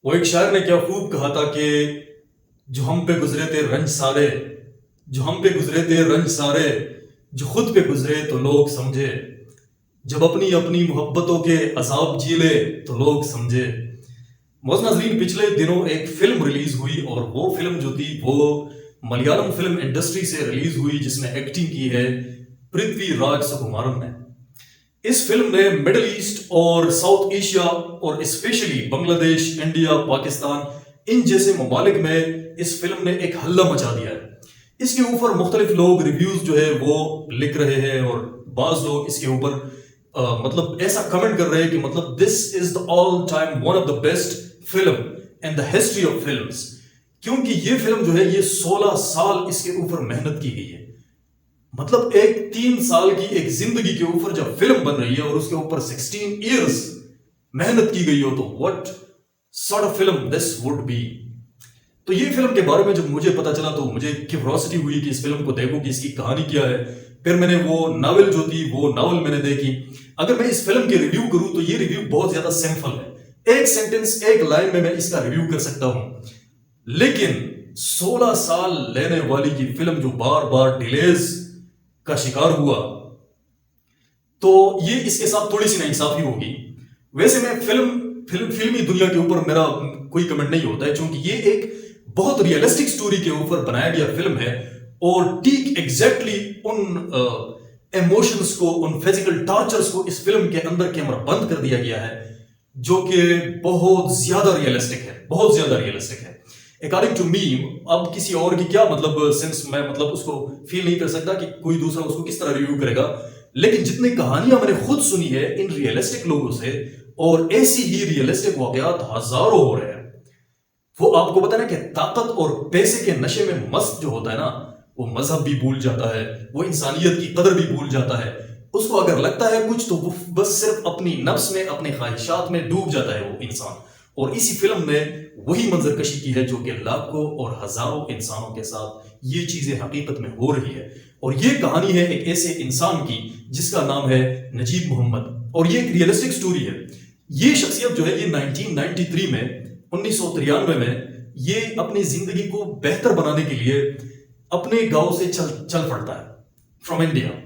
वो एक शायर ने क्या खूब कहा था कि जो हम पे गुजरे थे रंज सारे, जो हम पे गुजरे थे रंज सारे, जो खुद पे गुजरे तो लोग समझे, जब अपनी अपनी मोहब्बतों के अजाब झीले तो लोग समझे। मौज नाजरीन, पिछले दिनों एक फिल्म रिलीज हुई और वो फिल्म जो थी वो मलयालम फिल्म इंडस्ट्री से रिलीज हुई, जिसमें एक्टिंग की है पृथ्वीराज सुकुमारन ने। इस फिल्म ने मिडिल ईस्ट और साउथ एशिया और स्पेशली बांग्लादेश, इंडिया, पाकिस्तान इन जैसे ममालिक में इस फिल्म ने एक हल्ला मचा दिया है। इसके ऊपर मुख्तलिफ लोग रिव्यूज जो है वो लिख रहे हैं और बाज लोग इसके ऊपर मतलब ऐसा कमेंट कर रहे हैं कि मतलब this is the all time one of the best film in the history of films. क्योंकि ये फिल्म जो है ये 16 साल इसके ऊपर मेहनत की गई है। मतलब एक 3 साल की एक जिंदगी के ऊपर जब फिल्म बन रही है और उसके ऊपर 16 इयर्स मेहनत की गई हो तो what sort of film this would be. तो ये फिल्म के बारे में जब मुझे पता चला तो मुझे क्यूरियोसिटी हुई कि इस फिल्म को देखूं कि इसकी कहानी क्या है। फिर मैंने वो नावल जो थी वो नावल मैंने देखी। अगर मैं इस फिल्म के रिव्यू करूं तो ये रिव्यू बहुत ज्यादा सिंपल है, एक सेंटेंस एक लाइन में मैं इसका रिव्यू कर सकता हूं। लेकिन 16 साल लेने वाली ये फिल्म जो बार बार डिलेज का शिकार हुआ तो ये इसके साथ थोड़ी सी नाइंसाफी होगी। वैसे मैं फिल्मी दुनिया के ऊपर मेरा कोई कमेंट नहीं होता है, क्योंकि ये एक बहुत रियलिस्टिक स्टोरी के ऊपर बनाया गया फिल्म है और ठीक एग्जैक्टली उन इमोशंस को, उन फिजिकल टॉर्चर्स को इस फिल्म के अंदर कैमरा बंद कर दिया गया है, जो कि बहुत ज्यादा रियलिस्टिक है, बहुत ज्यादा रियलिस्टिक है अकॉर्डिंग टू मी। अब किसी और की क्या मतलब सेंस, मैं मतलब उसको फील नहीं कर सकता कि कोई दूसरा उसको किस तरह रिव्यू करेगा। लेकिन जितनी कहानियां मैंने खुद सुनी है इन रियलिस्टिक लोगों से, और ऐसी ही रियलिस्टिक वाकयात हजारों हो रहे हैं। वो आपको पता है ना कि ताकत और पैसे के नशे में मस्त जो होता है ना, वो मजहब भी भूल जाता है, वो इंसानियत की कदर भी भूल जाता है। उसको अगर लगता है कुछ तो वो बस सिर्फ अपनी नफ्स में, अपने ख्वाहिशात में डूब जाता है वो इंसान। और इसी फिल्म ने वही मंजरकशी की है जो कि लाखों और हजारों इंसानों के साथ ये चीजें हकीकत में हो रही है। और ये कहानी है एक ऐसे इंसान की जिसका नाम है नजीब मोहम्मद, और ये एक रियलिस्टिक स्टोरी है। ये शख्सियत जो है ये 1993 में, 1993 में ये अपनी जिंदगी को बेहतर बनाने के लिए अपने गांव से चल पड़ता है फ्रॉम इंडिया।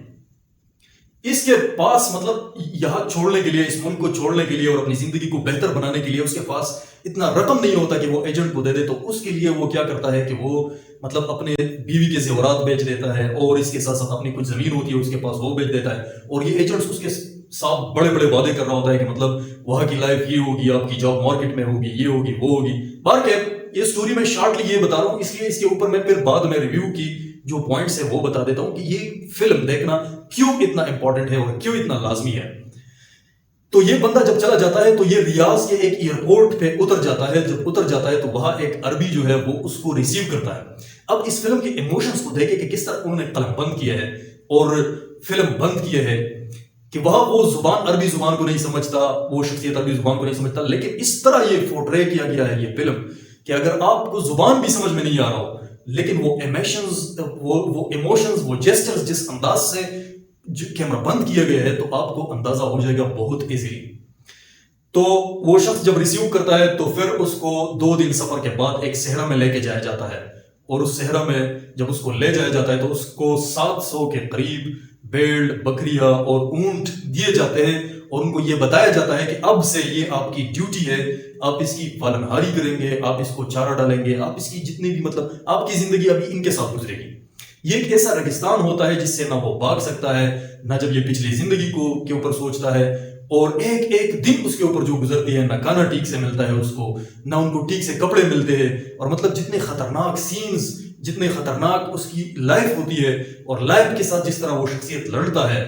इसके पास मतलब यहां छोड़ने के लिए, इस मुल्क को छोड़ने के लिए और अपनी जिंदगी को बेहतर बनाने के लिए उसके पास इतना रकम नहीं होता कि वो एजेंट को दे दे। तो उसके लिए वो क्या करता है कि वो मतलब अपने बीवी के जेवरात बेच देता है और इसके साथ साथ अपनी कुछ जमीन होती है उसके पास वो बेच देता है। और ये एजेंट्स उसके साथ बड़े बड़े वादे कर रहा होता है कि मतलब वहां की लाइफ ये होगी, आपकी जॉब मार्केट में होगी, ये होगी, वो होगी। बार के ये स्टोरी में शॉर्टली ये बता रहा हूं, इसलिए इसके ऊपर मैं फिर बाद में रिव्यू की जो पॉइंट्स है वो बता देता हूं कि ये फिल्म देखना क्यों इतना इंपॉर्टेंट है और क्यों इतना लाजमी है। तो ये बंदा जब चला जाता है तो ये रियाज के एक एयरपोर्ट पे उतर जाता है। जब उतर जाता है तो वहां एक अरबी जो है वो उसको रिसीव करता है। अब इस फिल्म के इमोशंस को देखे कि किस तरह उन्होंने कलम बंद किया है और फिल्म बंद किया है कि वहां वो जुबान, अरबी जुबान को नहीं समझता, वो शख्सियत अरबी जुबान को नहीं समझता। लेकिन इस तरह ये पोर्ट्रे किया गया है ये फिल्म कि अगर आपको जुबान भी समझ में नहीं आ रहा हो, लेकिन वो इमोशंस, वो जेस्चर्स जिस अंदाज से कैमरा बंद किया गया है तो आपको अंदाजा हो जाएगा बहुत इजीली। तो वो शख्स जब रिसीव करता है तो फिर उसको 2 दिन सफर के बाद एक सहरा में लेके जाया जाता है। और उस सहरा में जब उसको ले जाया जाता है तो उसको 700 के करीब भेड़, बकरियां और ऊंट दिए जाते हैं और उनको ये बताया जाता है कि अब से ये आपकी ड्यूटी है, आप इसकी पालनहारी करेंगे, आप इसको चारा डालेंगे, आप इसकी जितनी भी मतलब आपकी जिंदगी अभी इनके साथ गुजरेगी। ये एक ऐसा रेगिस्तान होता है जिससे ना वो भाग सकता है, ना जब ये पिछली जिंदगी को के ऊपर सोचता है। और एक एक दिन उसके ऊपर जो गुजरती है, ना खाना ठीक से मिलता है उसको, ना उनको ठीक से कपड़े मिलते हैं। और मतलब जितने खतरनाक सीन्स, जितने खतरनाक उसकी लाइफ होती है और लाइफ के साथ जिस तरह वो शख्सियत लड़ता है,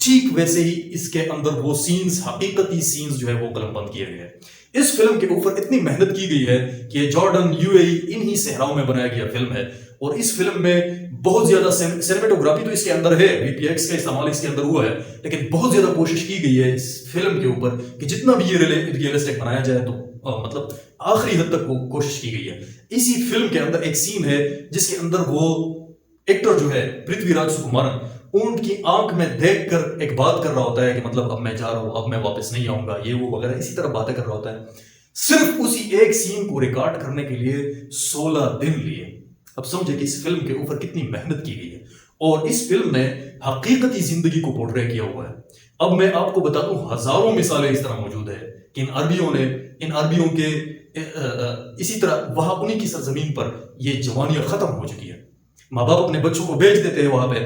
ठीक वैसे ही इसके अंदर वो सीन्स, हकीकती सीन्स जो है वो कलमबंद किए गए हैं। इस फिल्म के ऊपर इतनी मेहनत की गई है कि जॉर्डन, यूएई, इन्हीं सहराओं में बनाया गया फिल्म है। और इस फिल्म में बहुत ज्यादा सिनेमेटोग्राफी तो इसके अंदर है, वीपीएक्स का इस्तेमाल इसके अंदर हुआ है, लेकिन बहुत ज्यादा कोशिश की गई है इस फिल्म के ऊपर कि जितना भी ये रियलिस्टिक बनाया जाए तो मतलब आखिरी हद तक वो कोशिश की गई है। इसी फिल्म के अंदर एक सीन है जिसके अंदर वो एक्टर जो है पृथ्वीराज सुकुमारन ऊंट की आंख में देखकर एक बात कर रहा होता है कि मतलब अब मैं जा रहा हूं, अब मैं वापस नहीं आऊंगा, ये वो वगैरह इसी तरह बातें कर रहा होता है। सिर्फ उसी एक सीन को रिकॉर्ड करने के लिए 16 दिन लिए। अब समझे कि इस फिल्म के ऊपर कितनी मेहनत की गई है, और इस फिल्म में हकीकती जिंदगी को पोर्ट्रे किया हुआ है। अब मैं आपको बता दूं, हजारों मिसालें इस तरह मौजूद है कि इन अरबियों के इसी तरह वहां उन्हीं की सरजमीन पर ये जवानियां खत्म हो चुकी है। माँ बाप अपने बच्चों को भेज देते हैं वहां पे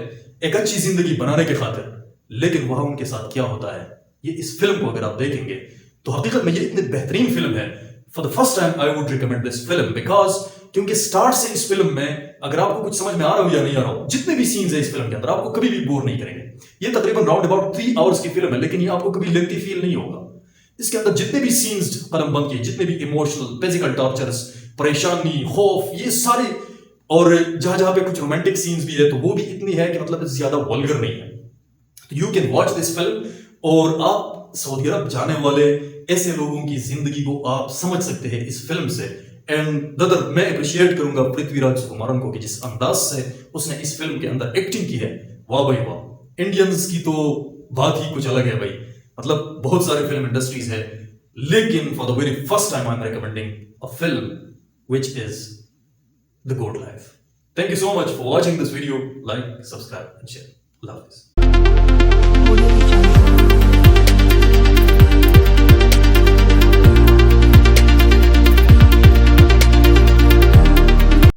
एक अच्छी जिंदगी बनाने के खातिर, लेकिन वहां उनके साथ क्या होता है, ये इस फिल्म को अगर आप देखेंगे तो हकीकत में ये इतनी बेहतरीन फिल्म है। For the first time I would recommend this film, because क्योंकि स्टार्ट से इस फिल्म में अगर आपको कुछ समझ में आ रहा हो या नहीं आ रहा हो, जितने भी सीन्स है इस फिल्म के अंदर आपको कभी भी बोर नहीं करेंगे। ये तकरीबन राउंड अबाउट 3 आवर्स की फिल्म है, लेकिन ये आपको कभी लेंथी फील नहीं होगा। इसके अंदर जितने भी सीन्स कलम बंद किए, जितने भी इमोशनल फिजिकल टॉर्चर्स, परेशानी, खौफ, ये सारे, और जहां जहां पे कुछ रोमांटिक सीन्स भी है तो वो भी इतनी है कि मतलब ज्यादा वल्गर नहीं है। तो you can watch this film, और आप सऊदी अरब जाने वाले ऐसे लोगों की जिंदगी को आप समझ सकते हैं इस फिल्म से। एंड ददर मैं अप्रिशिएट करूंगा पृथ्वीराज कुमारन को कि जिस अंदाज से उसने इस फिल्म के अंदर एक्टिंग की है, वाह भाई वाह। इंडियंस की तो बात ही कुछ अलग है भाई, मतलब बहुत सारे फिल्म इंडस्ट्रीज है, लेकिन for the very first time I am recommending a film which is the good life. Thank you so much for watching this video. Like, subscribe and share. Love this.